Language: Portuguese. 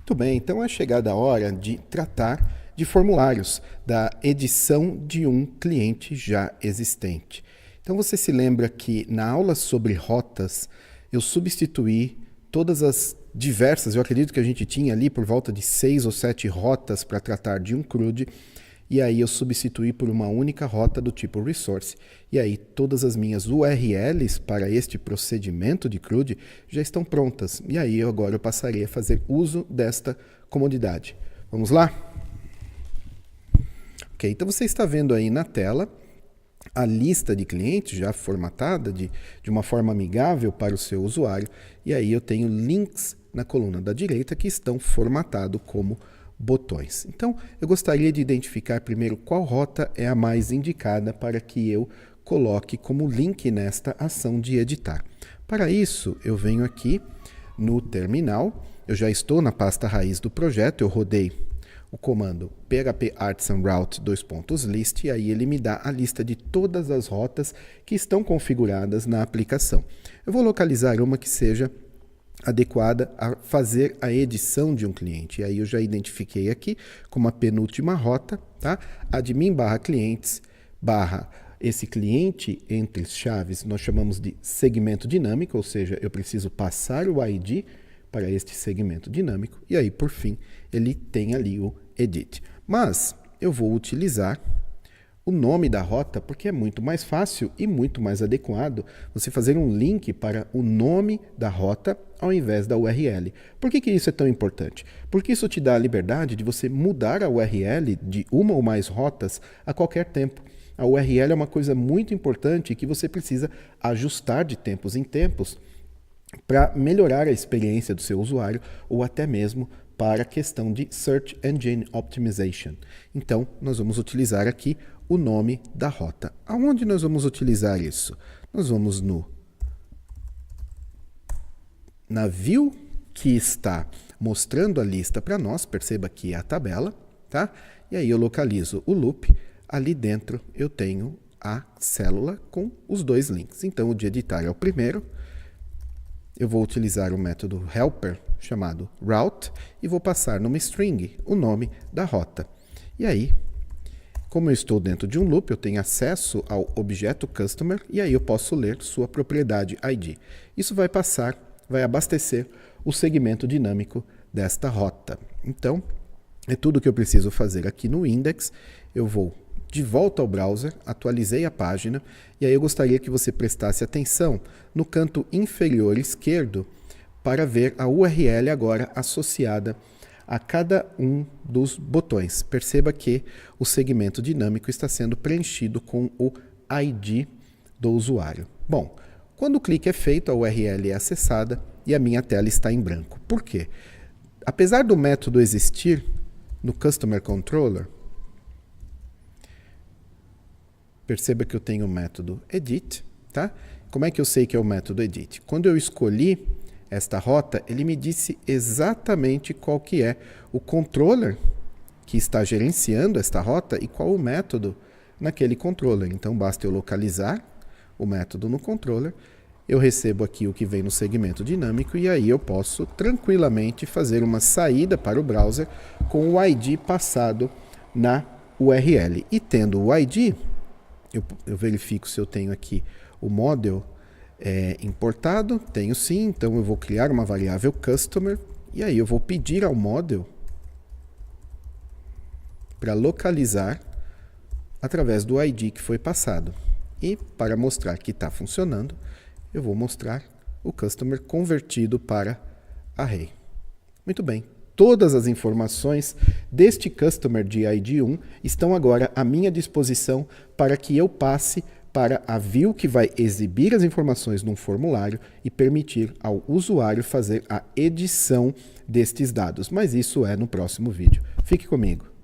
Muito bem, então é chegada a hora de tratar de formulários, da edição de um cliente já existente. Então você se lembra que na aula sobre rotas eu substituí todas as diversas, eu acredito que a gente tinha ali por volta de 6 ou 7 rotas para tratar de um CRUD, e aí eu substituí por uma única rota do tipo resource. E aí todas as minhas URLs para este procedimento de CRUD já estão prontas. E aí agora eu passarei a fazer uso desta comodidade. Vamos lá? Ok, então você está vendo aí na tela a lista de clientes já formatada de uma forma amigável para o seu usuário. E aí eu tenho links na coluna da direita que estão formatados como botões. Então, eu gostaria de identificar primeiro qual rota é a mais indicada para que eu coloque como link nesta ação de editar. Para isso, eu venho aqui no terminal, eu já estou na pasta raiz do projeto, eu rodei o comando php artisan route list e aí ele me dá a lista de todas as rotas que estão configuradas na aplicação. Eu vou localizar uma que seja adequada a fazer a edição de um cliente. E aí eu já identifiquei aqui como a penúltima rota, tá? admin/clientes/ esse cliente entre chaves nós chamamos de segmento dinâmico, ou seja, eu preciso passar o ID para este segmento dinâmico e aí por fim ele tem ali o edit. Mas eu vou utilizar o nome da rota, porque é muito mais fácil e muito mais adequado você fazer um link para o nome da rota ao invés da URL. Por que isso é tão importante? Porque isso te dá a liberdade de você mudar a URL de uma ou mais rotas a qualquer tempo. A URL é uma coisa muito importante que você precisa ajustar de tempos em tempos para melhorar a experiência do seu usuário ou até mesmo para a questão de Search Engine Optimization. Então, nós vamos utilizar aqui o nome da rota. Aonde nós vamos utilizar isso? Nós vamos na view que está mostrando a lista para nós, perceba que é a tabela, tá? E aí eu localizo o loop, ali dentro eu tenho a célula com os dois links. Então o de editar é o primeiro, eu vou utilizar o método helper chamado route e vou passar numa string o nome da rota. E aí, como eu estou dentro de um loop, eu tenho acesso ao objeto customer e aí eu posso ler sua propriedade ID. Isso vai abastecer o segmento dinâmico desta rota. Então, é tudo que eu preciso fazer aqui no index. Eu vou de volta ao browser, atualizei a página e aí eu gostaria que você prestasse atenção no canto inferior esquerdo para ver a URL agora associada a cada um dos botões. Perceba que o segmento dinâmico está sendo preenchido com o ID do usuário. Bom, quando o clique é feito, a URL é acessada e a minha tela está em branco. Por quê? Apesar do método existir no Customer Controller, perceba que eu tenho o método edit, tá? Como é que eu sei que é o método edit? Quando eu escolhi esta rota, ele me disse exatamente qual que é o controller que está gerenciando esta rota e qual o método naquele controller. Então, basta eu localizar o método no controller, eu recebo aqui o que vem no segmento dinâmico e aí eu posso tranquilamente fazer uma saída para o browser com o ID passado na URL. E tendo o ID, eu verifico se eu tenho aqui o model importado, tenho sim, então eu vou criar uma variável customer e aí eu vou pedir ao model para localizar através do ID que foi passado. E para mostrar que está funcionando, eu vou mostrar o customer convertido para array. Muito bem, todas as informações deste customer de ID1 estão agora à minha disposição para que eu passe para a view que vai exibir as informações num formulário e permitir ao usuário fazer a edição destes dados. Mas isso é no próximo vídeo. Fique comigo.